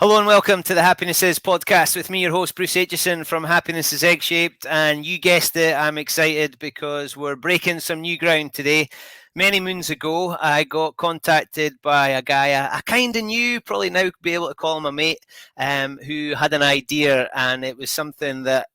Hello and welcome to the Happiness Is podcast with me, your host, Bruce Aitchison from Happiness Is Egg-Shaped. And you guessed it, I'm excited because we're breaking some new ground today. Many moons ago, I got contacted by a guy I kind of knew, probably now be able to call him a mate, who had an idea, and it was something that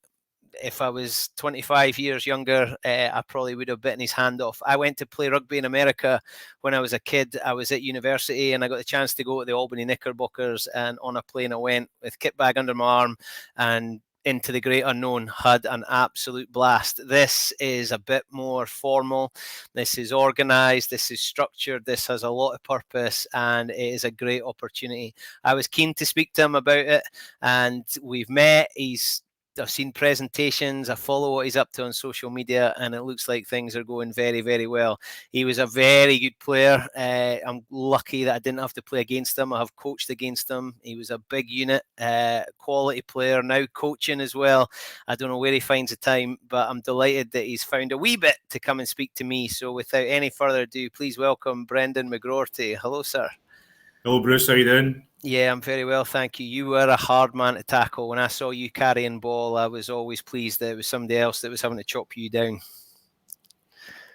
if I was 25 years younger, I probably would have bitten his hand off. I went to play rugby in America when I was a kid. I was at university and I got the chance to go to the Albany Knickerbockers, and on a plane I went with kit bag under my arm and into the great unknown. Had an absolute blast. This is a bit more formal. This is organised. This is structured. This has a lot of purpose, and it is a great opportunity. I was keen to speak to him about it, and we've met. I've seen presentations, I follow what he's up to on social media, and it looks like things are going very, very well. He was a very good player. I'm lucky that I didn't have to play against him. I have coached against him. He was a big unit, quality player, now coaching as well. I don't know where he finds the time, but I'm delighted that he's found a wee bit to come and speak to me. So without any further ado, please welcome Brendan McGroarty. Hello, sir. Hello, Bruce. How you doing? Yeah, I'm very well, thank you. You were a hard man to tackle. When I saw you carrying ball, I was always pleased that it was somebody else that was having to chop you down.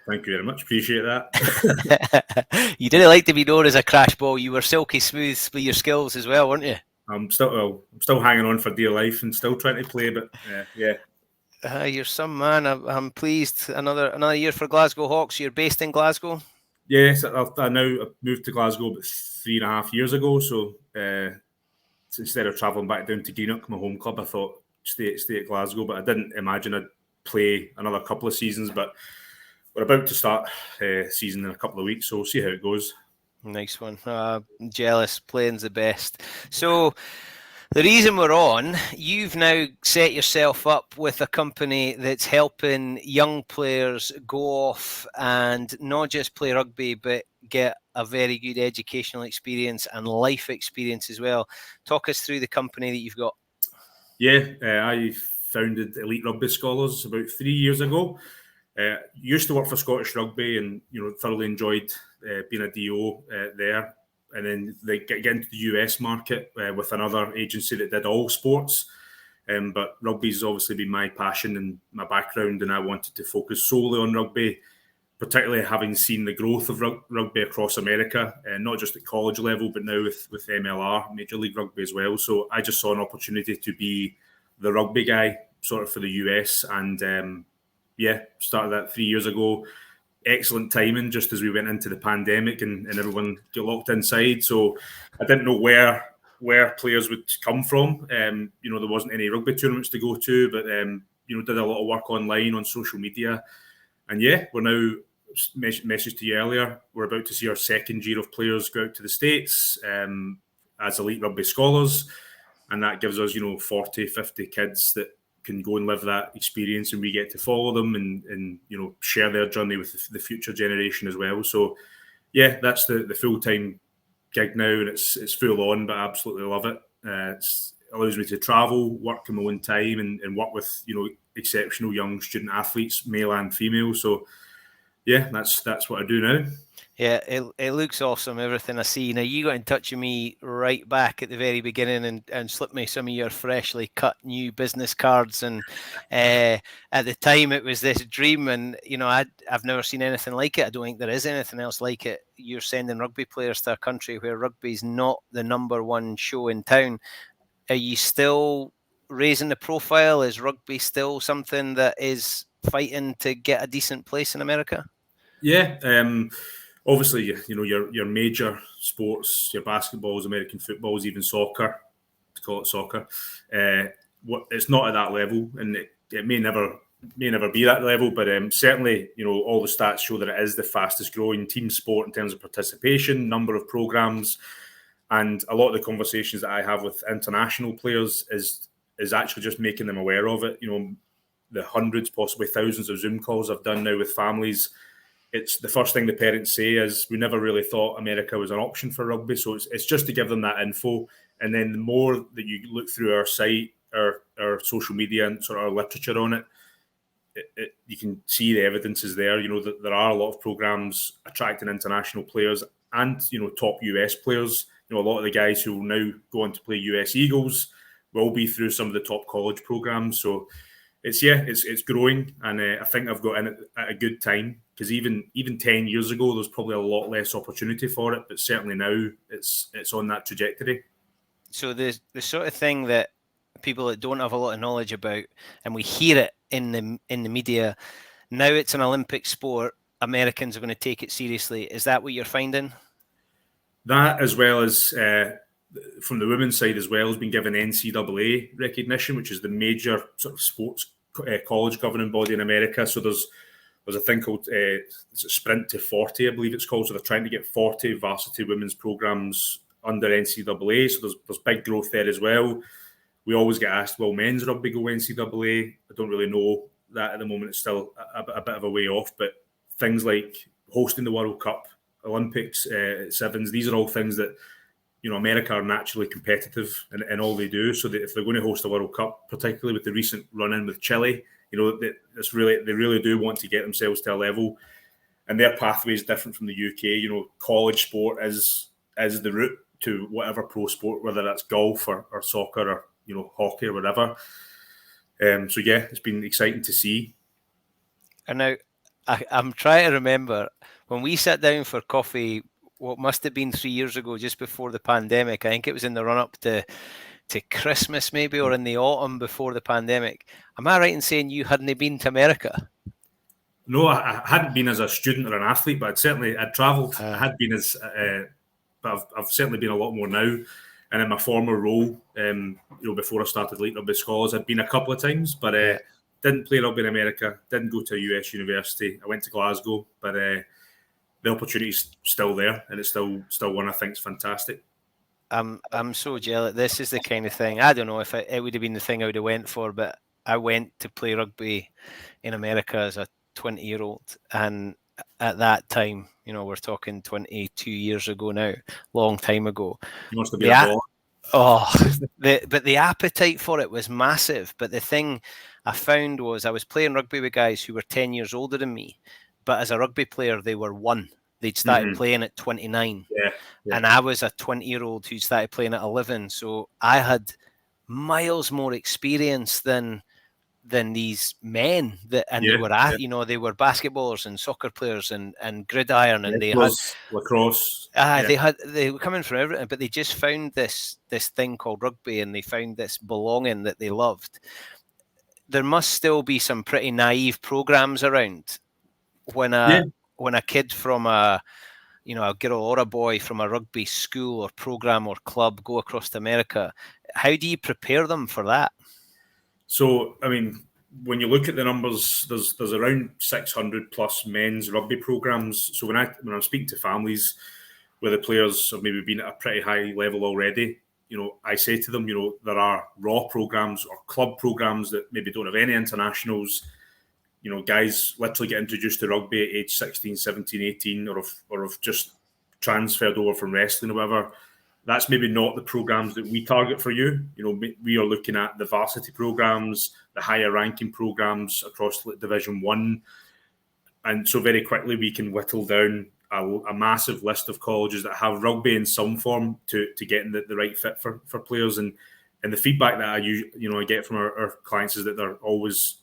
Thank you very much. Appreciate that. You didn't like to be known as a crash ball. You were silky smooth with your skills as well, weren't you? I'm still hanging on for dear life and still trying to play, but yeah. You're some man. I'm pleased. Another year for Glasgow Hawks. You're based in Glasgow? Yes, I moved to Glasgow about 3.5 years ago. So instead of travelling back down to Greenock, my home club, I thought stay at Glasgow. But I didn't imagine I'd play another couple of seasons. But we're about to start season in a couple of weeks, so we'll see how it goes. Nice one. Jealous. Playing's the best. So the reason we're on, you've now set yourself up with a company that's helping young players go off and not just play rugby, but get a very good educational experience and life experience as well. Talk us through the company that you've got. Yeah, I founded Elite Rugby Scholars about 3 years ago. Used to work for Scottish Rugby and thoroughly enjoyed being a DO there. And then they get into the US market with another agency that did all sports. But rugby's obviously been my passion and my background, and I wanted to focus solely on rugby, particularly having seen the growth of rugby across America, not just at college level, but now with MLR, Major League Rugby as well. So I just saw an opportunity to be the rugby guy sort of for the US, and started that 3 years ago. Excellent timing just as we went into the pandemic and everyone got locked inside. So I didn't know where players would come from. There wasn't any rugby tournaments to go to, but did a lot of work online on social media. And yeah, we're now, message to you earlier, we're about to see our second year of players go out to the States as Elite Rugby Scholars. And that gives us, 40, 50 kids that can go and live that experience, and we get to follow them and share their journey with the future generation as well. So yeah, that's the full-time gig now, and it's full on, but I absolutely love it. It allows me to travel, work in my own time, and work with exceptional young student athletes, male and female. So yeah, that's what I do now. Yeah, it looks awesome, everything I see. Now, you got in touch with me right back at the very beginning and slipped me some of your freshly cut new business cards. And at the time, it was this dream. And, I've never seen anything like it. I don't think there is anything else like it. You're sending rugby players to a country where rugby's not the number one show in town. Are you still raising the profile? Is rugby still something that is fighting to get a decent place in America? Yeah, obviously, your major sports, your basketballs, American footballs, even soccer, to call it soccer, it's not at that level, and it may never be that level, but certainly, all the stats show that it is the fastest growing team sport in terms of participation, number of programs, and a lot of the conversations that I have with international players is actually just making them aware of it. The hundreds, possibly thousands of Zoom calls I've done now with families. It's the first thing the parents say is, we never really thought America was an option for rugby. So it's just to give them that info. And then the more that you look through our site, our social media and sort of our literature on it, you can see the evidence is there. That there are a lot of programs attracting international players and, top US players a lot of the guys who will now go on to play US Eagles will be through some of the top college programs. So it's growing, and I think I've got in it at a good time, because even 10 years ago, there's probably a lot less opportunity for it, but certainly now it's on that trajectory. So the sort of thing that people that don't have a lot of knowledge about, and we hear it in the media, now it's an Olympic sport, Americans are going to take it seriously. Is that what you're finding? That, as well as from the women's side as well, has been given NCAA recognition, which is the major sort of sports college governing body in America. So there's a thing called Sprint to 40, I believe it's called. So they're trying to get 40 varsity women's programs under NCAA. So there's big growth there as well. We always get asked, will men's rugby go NCAA? I don't really know that at the moment. It's still a bit of a way off. But things like hosting the World Cup, Olympics, sevens, these are all things that, America are naturally competitive in all they do. So that if they're going to host a World Cup, particularly with the recent run-in with Chile, they really do want to get themselves to a level, and their pathway is different from the UK. College sport is the route to whatever pro sport, whether that's golf or soccer or hockey or whatever. So yeah, it's been exciting to see. And now I'm trying to remember when we sat down for coffee, what must have been 3 years ago, just before the pandemic. I think it was in the run-up to Christmas maybe, or in the autumn before the pandemic. Am I right in saying you hadn't been to America? No, I hadn't been as a student or an athlete, but I'd travelled. I had been but I've certainly been a lot more now. And in my former role, before I started Elite Rugby Scholars, I'd been a couple of times, but didn't play rugby in America, didn't go to a US university. I went to Glasgow, but the opportunity's still there, and it's still one I think is fantastic. I'm so jealous. This is the kind of thing, I don't know if it would have been the thing I would have went for, but I went to play rugby in America as a 20-year-old, and at that time, we're talking 22 years ago now, long time ago. You must have been a ball. But the appetite for it was massive. But the thing I found was I was playing rugby with guys who were 10 years older than me, but as a rugby player, they were one. They'd started playing at 29. Yeah. And I was a 20-year-old who started playing at 11. So I had miles more experience than these men they were they were basketballers and soccer players and gridiron, and they had lacrosse. They were coming from everything, but they just found this thing called rugby, and they found this belonging that they loved. There must still be some pretty naive programs around when a kid from a girl or a boy from a rugby school or program or club go across to America. How do you prepare them for that? So, I mean, when you look at the numbers, there's around 600 plus men's rugby programs. So when I'm speaking to families where the players have maybe been at a pretty high level already, I say to them, there are raw programs or club programs that maybe don't have any internationals. Guys literally get introduced to rugby at age 16, 17, 18, or have just transferred over from wrestling or whatever. That's maybe not the programs that we target for you. We are looking at the varsity programs, the higher ranking programs across Division 1. And so very quickly we can whittle down a massive list of colleges that have rugby in some form to get in the right fit for players. And the feedback that I get from our clients is that they're always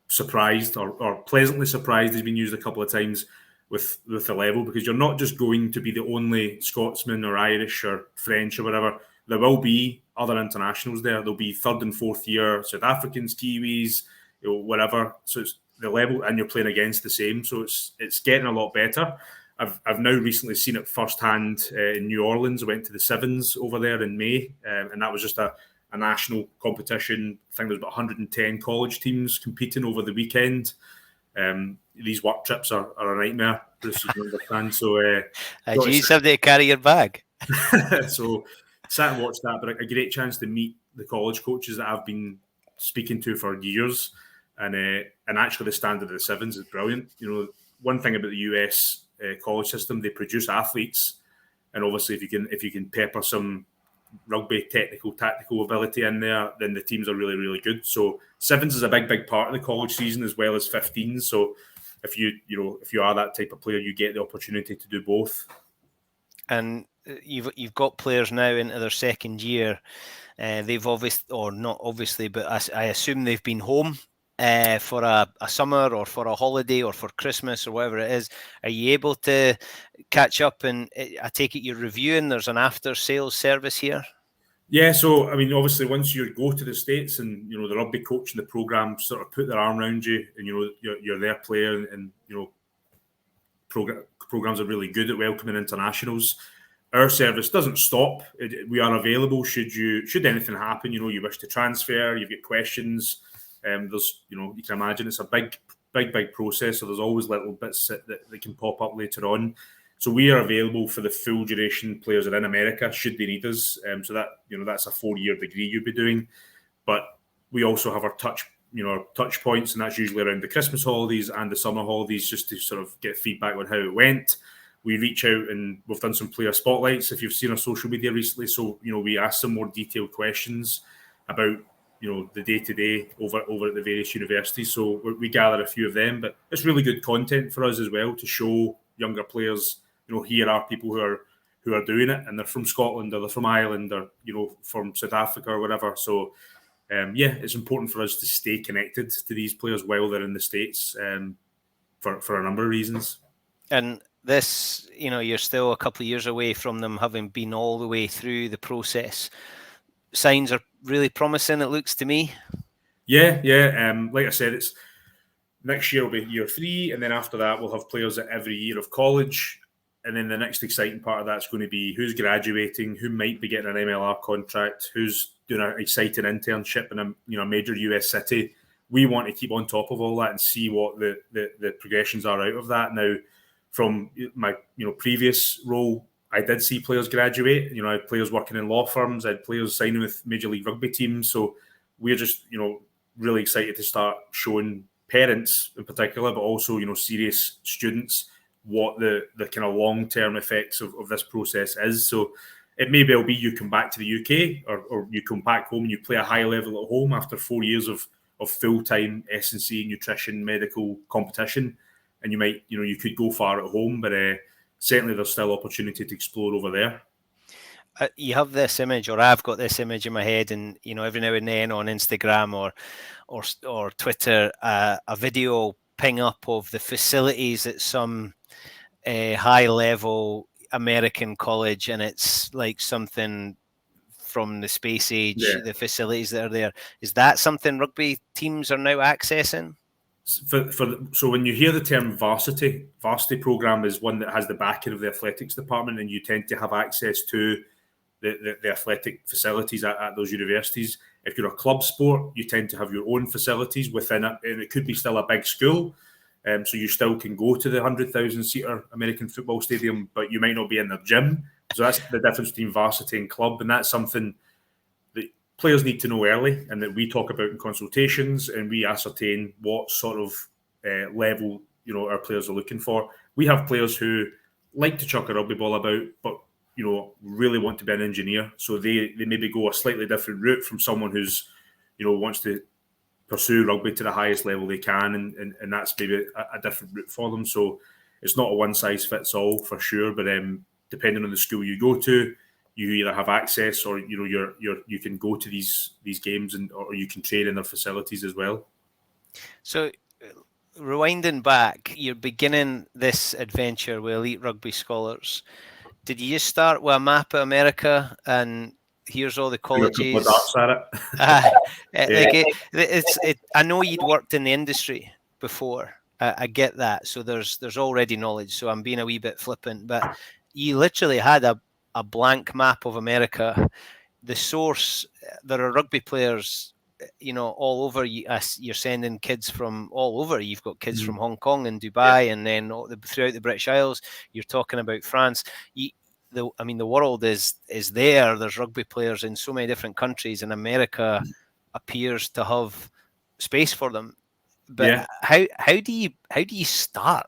surprised or pleasantly surprised. Has been used a couple of times with the level, because you're not just going to be the only Scotsman or Irish or French or whatever. There will be other internationals there. There'll be third and fourth year South Africans, Kiwis, whatever. So it's the level, and you're playing against the same. So it's getting a lot better. I've now recently seen it firsthand in New Orleans. I went to the Sevens over there in May, and that was just a national competition. I think there's about 110 college teams competing over the weekend. These work trips are a nightmare, Bruce, you understand. So, you used to have to carry your bag. So, sat and watched that, but a great chance to meet the college coaches that I've been speaking to for years, and actually the standard of the Sevens is brilliant. One thing about the US college system, they produce athletes, and obviously if you can pepper some rugby tactical ability in there, then the teams are really, really good. So sevens is a big part of the college season, as well as 15s. So if you are that type of player, you get the opportunity to do both. And you've got players now into their second year. They've not obviously, but I assume they've been home for a summer or for a holiday or for Christmas or whatever it is. Are you able to catch up? And I take it you're reviewing. There's an after sales service here. Yeah, so I mean, obviously, once you go to the States and the rugby coach and the program sort of put their arm around you, and you're their player, and programs are really good at welcoming internationals. Our service doesn't stop. We are available should anything happen. You wish to transfer, you've got questions. There's you can imagine it's a big process. So there's always little bits that can pop up later on. So we are available for the full duration players that are in America should they need us. So that that's a 4-year degree you'd be doing. But we also have our touch points, and that's usually around the Christmas holidays and the summer holidays, just to sort of get feedback on how it went. We reach out and we've done some player spotlights if you've seen our social media recently. So we ask some more detailed questions about the day-to-day over at the various universities. So we gather a few of them, but it's really good content for us as well to show younger players. Here are people who are doing it, and they're from Scotland or they're from Ireland or from South Africa or whatever. So it's important for us to stay connected to these players while they're in the States for a number of reasons. And this, you're still a couple of years away from them having been all the way through the process. Signs are really promising, it looks to me. Yeah. Like I said, it's next year will be year 3, and then after that we'll have players at every year of college. And then the next exciting part of that's going to be who's graduating, who might be getting an MLR contract, who's doing an exciting internship in a major US city. We want to keep on top of all that and see what the progressions are out of that. Now, from my previous role, I did see players graduate. I had players working in law firms. I had players signing with Major League Rugby teams. So we're just really excited to start showing parents in particular, but also serious students what the kind of long-term effects of this process is. So it may well be you come back to the UK or you come back home and you play a high level at home after 4 years of full-time S&C, nutrition, medical competition. And you might, you could go far at home, but certainly there's still opportunity to explore over there. You have this image, or I've got this image in my head, and every now and then on Instagram or Twitter, a video ping up of the facilities at some high-level American college, and it's like something from the space age. Yeah. The facilities that are there, is that something rugby teams are now accessing? So when you hear the term varsity program is one that has the backing of the athletics department, and you tend to have access to the athletic facilities at those universities. If you're a club sport, you tend to have your own facilities within it, and it could be still a big school. So you still can go to the 100,000-seater American football stadium, but you might not be in their gym. So that's the difference between varsity and club, and that's something that players need to know early, and that we talk about in consultations, and we ascertain what sort of level our players are looking for. We have players who like to chuck a rugby ball about, but really want to be an engineer. So they maybe go a slightly different route from someone who's wants to pursue rugby to the highest level they can, and that's maybe a different route for them. So it's not a one size fits all for sure, but depending on the school you go to, you either have access or you can go to these games or you can train in their facilities as well. So rewinding back, you're beginning this adventure with Elite Rugby Scholars. Did you just start with a map of America and here's all the colleges? I know you'd worked in the industry before. I get that. So there's already knowledge. So I'm being a wee bit flippant, but you literally had a blank map of America. The source, there are rugby players, all over. You're sending kids from all over. You've got kids from Hong Kong and Dubai, and then throughout the British Isles. You're talking about France. The world is there. There's rugby players in so many different countries, and America appears to have space for them. But how do you start?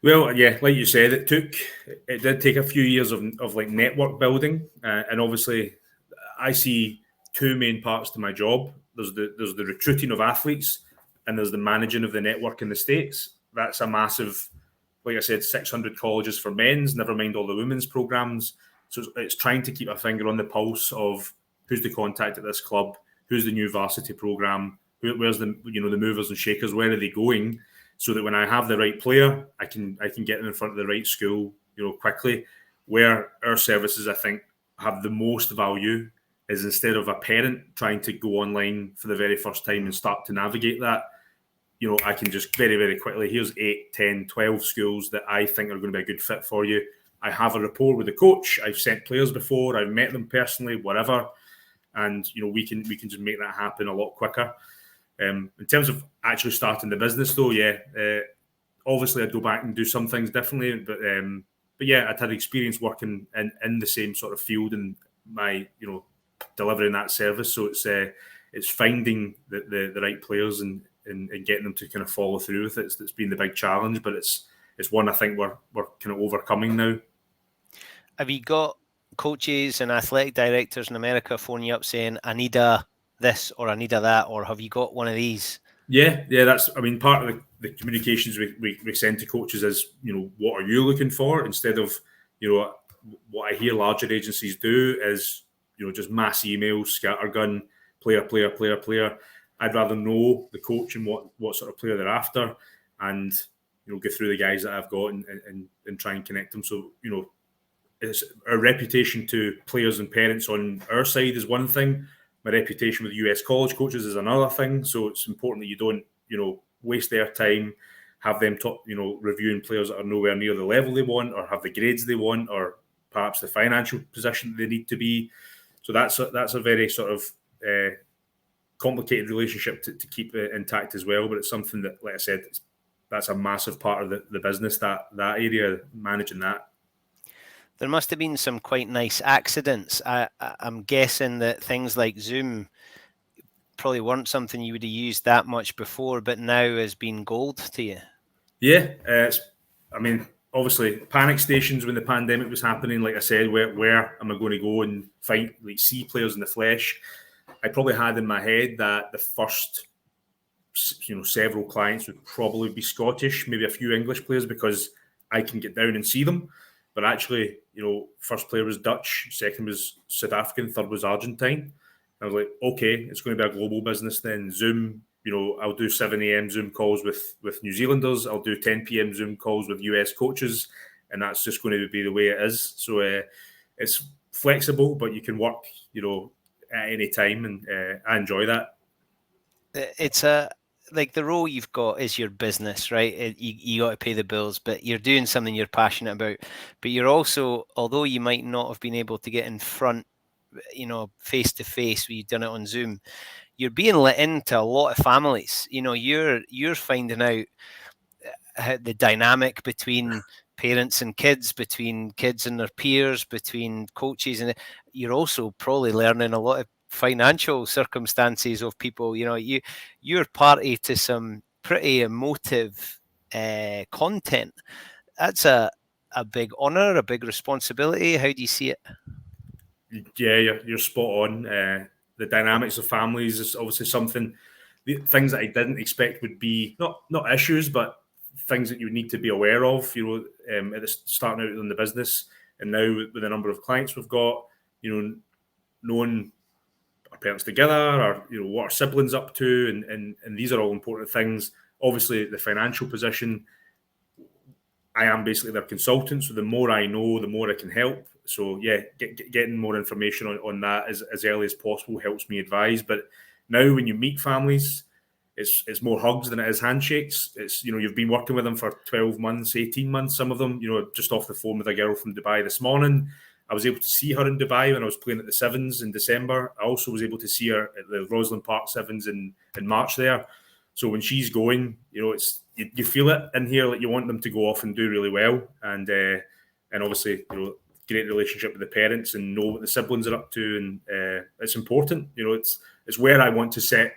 Well, yeah, like you said, it did take a few years of like network building, and obviously, I see two main parts to my job. There's the recruiting of athletes, and there's the managing of the network in the States. That's a massive like I said, 600 colleges for men's, never mind all the women's programs. So it's trying to keep a finger on the pulse of who's the contact at this club, who's the new varsity program, where's the movers and shakers, where are they going, so that when I have the right player, I can get them in front of the right school, quickly. Where our services, I think, have the most value is instead of a parent trying to go online for the very first time and start to navigate that, I can just very, very quickly, here's 8, 10, 12 schools that I think are going to be a good fit for you. I have a rapport with the coach. I've sent players before. I've met them personally, whatever. And, we can just make that happen a lot quicker. In terms of actually starting the business, though, obviously I'd go back and do some things differently. But yeah, I'd had experience working in the same sort of field and my, delivering that service. So it's finding the right players and getting them to kind of follow through with it. It's been the big challenge, but it's one I think we're kind of overcoming now. Have you got coaches and athletic directors in America phoning you up saying, I need a this or I need a that, or have you got one of these? Yeah, that's, part of the communications we send to coaches is, what are you looking for? Instead of, what I hear larger agencies do is, just mass emails, scattergun, player. I'd rather know the coach and what sort of player they're after, and go through the guys that I've got and try and connect them. So it's our reputation to players and parents on our side is one thing. My reputation with US college coaches is another thing. So it's important that you don't waste their time, have them reviewing players that are nowhere near the level they want, or have the grades they want, or perhaps the financial position they need to be. So that's a very sort of complicated relationship to keep intact as well. But it's something that, like I said, that's a massive part of the business, that area, managing that. There must have been some quite nice accidents. I'm guessing that things like Zoom probably weren't something you would have used that much before, but now has been gold to you. Yeah, obviously panic stations when the pandemic was happening. Like I said, where am I going to go and find, see players in the flesh? I probably had in my head that the first, several clients would probably be Scottish, maybe a few English players, because I can get down and see them. But actually, first player was Dutch, second was South African, third was Argentine. I was like, okay, it's going to be a global business then. Zoom, I'll do 7 a.m. Zoom calls with New Zealanders. I'll do 10 p.m. Zoom calls with US coaches. And that's just going to be the way it is. So it's flexible, but you can work, at any time. And I enjoy that. It's like the role you've got is your business, right? You got to pay the bills, but you're doing something you're passionate about. But you're also, although you might not have been able to get in front, face to face, you've done it on Zoom, you're being let into a lot of families. You're finding out the dynamic between parents and kids, between kids and their peers, between coaches, and you're also probably learning a lot of financial circumstances of people. You're party to some pretty emotive content. That's a big honor, a big responsibility. How do you see it? Yeah, you're spot on. The dynamics of families is obviously something. The things that I didn't expect would be not issues, but things that you would need to be aware of. At the starting out in the business, and now with the number of clients we've got, knowing our parents together, or what our siblings up to, and these are all important things. Obviously, the financial position. I am basically their consultant, so the more I know, the more I can help. So yeah, getting more information on that as early as possible helps me advise. But now when you meet families, it's more hugs than it is handshakes. It's, you've been working with them for 12 months, 18 months, some of them, just off the phone with a girl from Dubai this morning. I was able to see her in Dubai when I was playing at the Sevens in December. I also was able to see her at the Roslyn Park Sevens in March there. So when she's going, it's you feel it in here, like you want them to go off and do really well, and obviously, great relationship with the parents and know what the siblings are up to, and it's important. It's where I want to set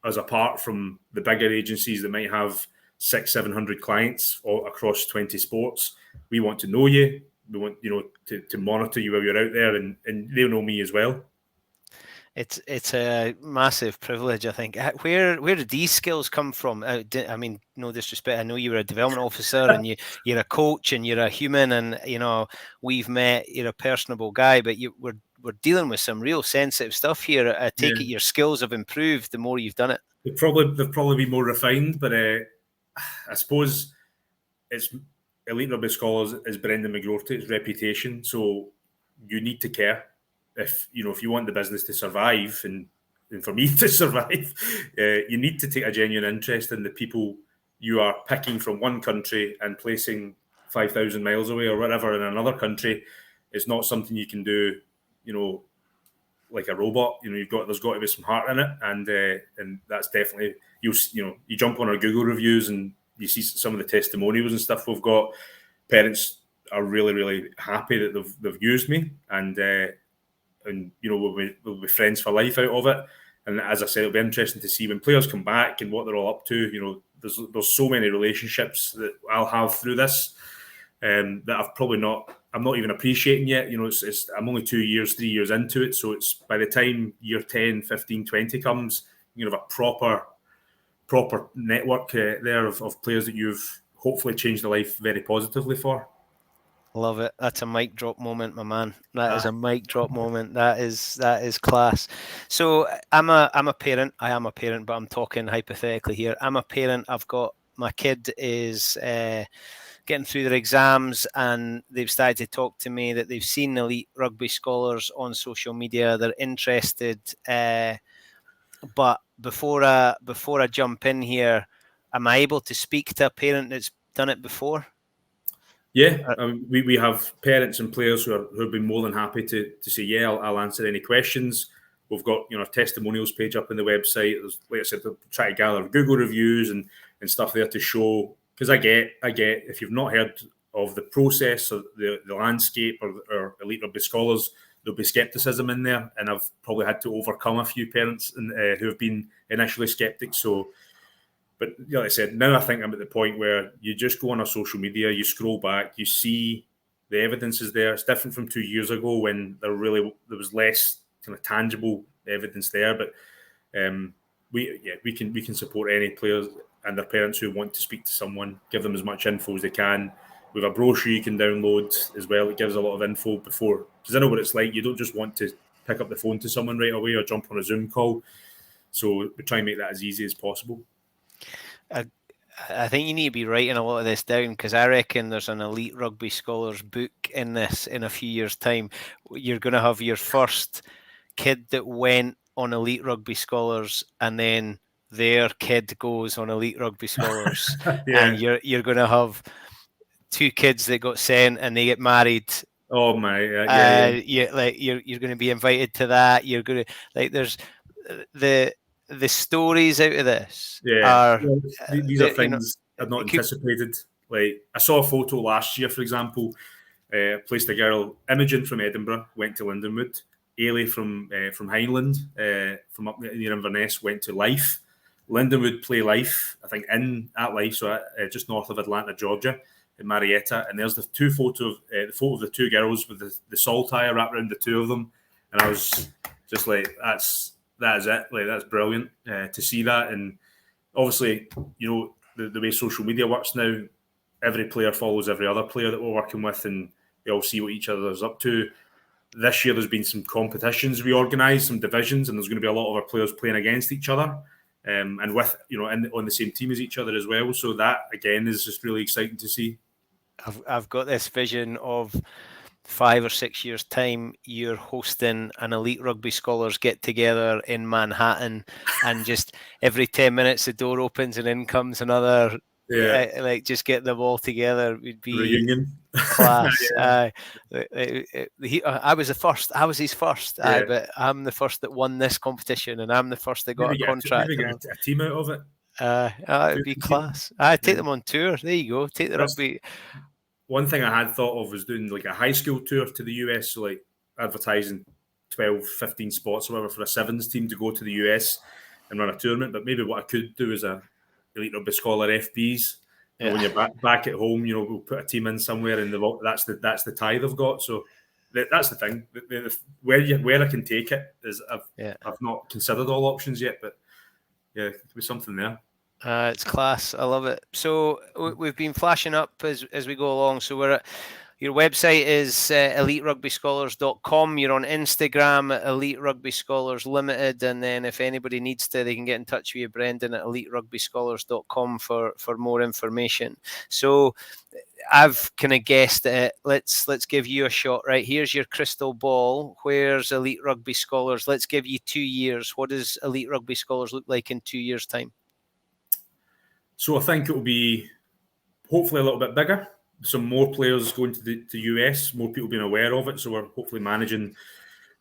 us apart from the bigger agencies that might have 600-700 clients all across 20 sports. We want to know you. We want to monitor you while you're out there, and they'll know me as well. It's a massive privilege, I think. Where did these skills come from? I mean, no disrespect. I know you were a development officer and you're a coach and you're a human, and we've met. You're a personable guy, but we're dealing with some real sensitive stuff here. I take it your skills have improved the more you've done it. They've probably been more refined, but I suppose it's Elite Rugby Scholars is Brendan McGroarty's reputation, so you need to care if you want the business to survive and for me to survive. You need to take a genuine interest in the people you are picking from one country and placing 5,000 miles away or whatever in another country. It's not something you can do, like a robot. There's got to be some heart in it, and that's definitely you jump on our Google reviews and you see some of the testimonials and stuff we've got. Parents are really, really happy that they've used me, and we'll be friends for life out of it. And as I said, it'll be interesting to see when players come back and what they're all up to. There's so many relationships that I'll have through this that I'm not even appreciating yet. I'm only 2 years, 3 years into it. So it's by the time year 10, 15, 20 comes, you have a proper network there of players that you've hopefully changed the life very positively for. Love it. That's a mic drop moment, my man. That is a mic drop moment. That is class. So I'm a parent. I am a parent, but I'm talking hypothetically here. I'm a parent. I've got my kid is getting through their exams, and they've started to talk to me that they've seen Elite Rugby Scholars on social media. They're interested. But before I jump in here, am I able to speak to a parent that's done it before? Yeah, we have parents and players who have been more than happy to say, yeah, I'll answer any questions. We've got a testimonials page up on the website. There's, like I said, try to gather Google reviews and stuff there to show. Because I get if you've not heard of the process or the landscape or Elite Rugby Scholars, there'll be scepticism in there, and I've probably had to overcome a few parents who have been initially sceptics. So. But like I said, now I think I'm at the point where you just go on our social media, you scroll back, you see the evidence is there. It's different from 2 years ago when there was less kind of tangible evidence there. But we can support any players and their parents who want to speak to someone, give them as much info as they can. We have a brochure you can download as well. It gives a lot of info before, because I know what it's like. You don't just want to pick up the phone to someone right away or jump on a Zoom call. So we try and make that as easy as possible. I think you need to be writing a lot of this down, because I reckon there's an Elite Rugby Scholars book in this in a few years' time. You're going to have your first kid that went on Elite Rugby Scholars, and then their kid goes on Elite Rugby Scholars, and you're going to have 2 kids that got sent and they get married. Oh my! You're going to be invited to that. You're going to there's the stories out of this are these are things I've not anticipated. Like, I saw a photo last year, for example, placed a girl, Imogen from Edinburgh, went to Lindenwood. Ailey from Heinland, from up near Inverness, went to Life. Lindenwood play Life, I think, at Life, so just north of Atlanta, Georgia, in Marietta. And there's the photo of the 2 girls with the salt tire wrapped around the 2 of them. And I was just like, that is it. Like, that's brilliant to see that. And obviously, the way social media works now, every player follows every other player that we're working with, and they all see what each other's up to. This year, there's been some competitions we organised, some divisions, and there's going to be a lot of our players playing against each other, and with on the same team as each other as well. So that again is just really exciting to see. I've got this vision of 5 or 6 years' time, you're hosting an Elite Rugby Scholars get together in Manhattan, and just every 10 minutes the door opens and in comes another. Just get them all together would be reunion class. I was the first. I was his first. But I'm the first that won this competition, and I'm the first that got a contract. Maybe get a team out of it. It would be class. I take them on tour. There you go. Take the rugby. One thing I had thought of was doing like a high school tour to the US, so like advertising 12, 15 spots or whatever for a sevens team to go to the US and run a tournament. But maybe what I could do is a Elite Rugby Scholar FBs. When you're back at home, we'll put a team in somewhere, and that's the tie they've got. So that's the thing. Where I can take it is I've not considered all options yet, but yeah, there could be something there. It's class. I love it. So we've been flashing up as we go along. So we're at, your website is eliterugbyscholars.com. You're on Instagram, Elite Rugby Scholars Limited. And then if anybody needs to, they can get in touch with you, Brendan, at eliterugbyscholars.com for more information. So I've kind of guessed it. Let's give you a shot. Right, here's your crystal ball. Where's Elite Rugby Scholars? Let's give you 2 years. What does Elite Rugby Scholars look like in 2 years' time? So I think it will be hopefully a little bit bigger. Some more players going to the US, more people being aware of it. So we're hopefully managing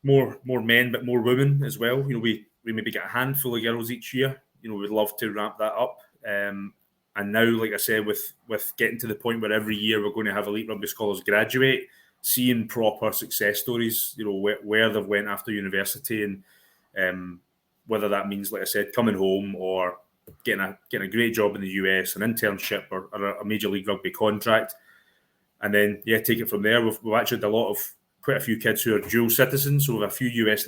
more men, but more women as well. You know, we maybe get a handful of girls each year. You know, we'd love to ramp that up. And now, like I said, with getting to the point where every year we're going to have Elite Rugby Scholars graduate, seeing proper success stories. You know, where they've went after university, and whether that means, like I said, coming home or getting a great job in the US, an internship or a Major League Rugby contract, and then take it from there. We've actually had quite a few kids who are dual citizens, so we have a few US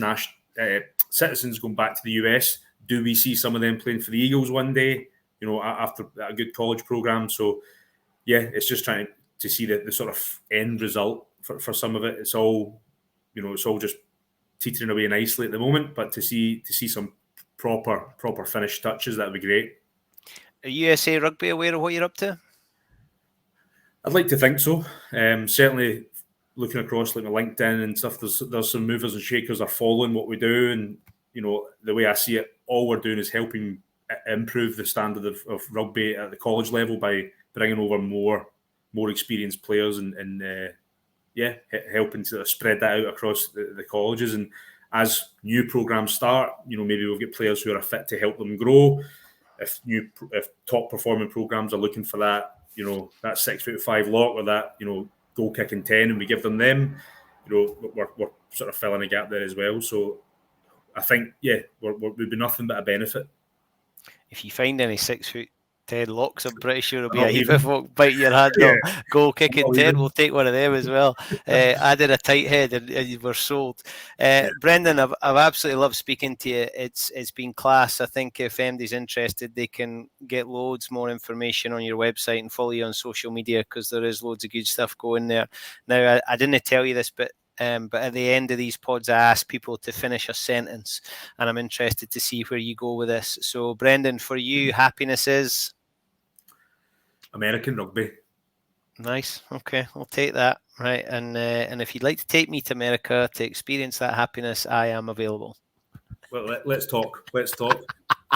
citizens going back to the US. Do we see some of them playing for the Eagles one day? You know, after a good college program. So it's just trying to see the sort of end result for some of it. It's all just teetering away nicely at the moment, but to see some proper finished touches, that'd be great. Are USA Rugby aware of what you're up to? I'd like to think so. Certainly, looking across like my LinkedIn and stuff, there's some movers and shakers are following what we do, and you know the way I see it, all we're doing is helping improve the standard of rugby at the college level by bringing over more experienced players and helping to spread that out across the colleges. And as new programs start, you know, maybe we'll get players who are fit to help them grow. If top performing programs are looking for that, you know, that 6'5" lock or that, you know, goal kicking 10, and we give them, you know, we're sort of filling a gap there as well. So I think, we'd be nothing but a benefit. If you find any 6'10" locks, I'm pretty sure it'll be a heap of folk biting your hand off. Goal kicking 10, we'll take one of them as well. Added a tight head and you were sold. Brendan, I've absolutely loved speaking to you. It's been class. I think if anybody's interested, they can get loads more information on your website and follow you on social media, because there is loads of good stuff going there. Now, I didn't tell you this, but at the end of these pods, I ask people to finish a sentence, and I'm interested to see where you go with this. So, Brendan, for you, happiness is? American rugby. Nice. Okay, I'll take that. Right, and if you'd like to take me to America to experience that happiness, I am available. Well, let's talk.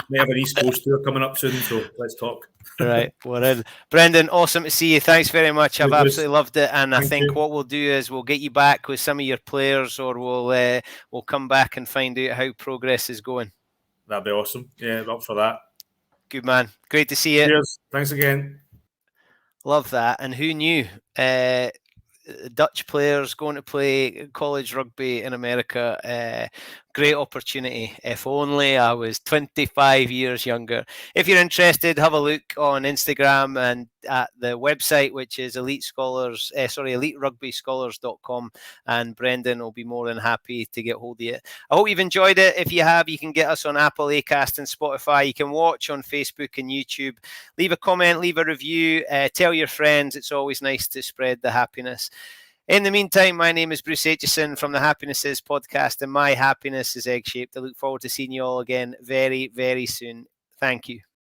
We have an East Coast tour coming up soon, so let's talk. Right, we're in. Brendan, awesome to see you. Thanks very much. I've absolutely loved it, and I think what we'll do is we'll get you back with some of your players, or we'll come back and find out how progress is going. That'd be awesome. Yeah, up for that. Good man. Great to see you. Cheers. Thanks again. Love that. And who knew? Dutch players going to play college rugby in America. Great opportunity. If only I was 25 years younger. If you're interested, have a look on Instagram and at the website, which is eliterugbyscholars.com, and Brendan will be more than happy to get hold of you. I hope you've enjoyed it. If you have, you can get us on Apple, Acast and Spotify. You can watch on Facebook and YouTube. Leave a comment, leave a review, tell your friends. It's always nice to spread the happiness. In the meantime, my name is Bruce Aitchison from the Happiness Is podcast, and my happiness is egg-shaped. I look forward to seeing you all again very, very soon. Thank you.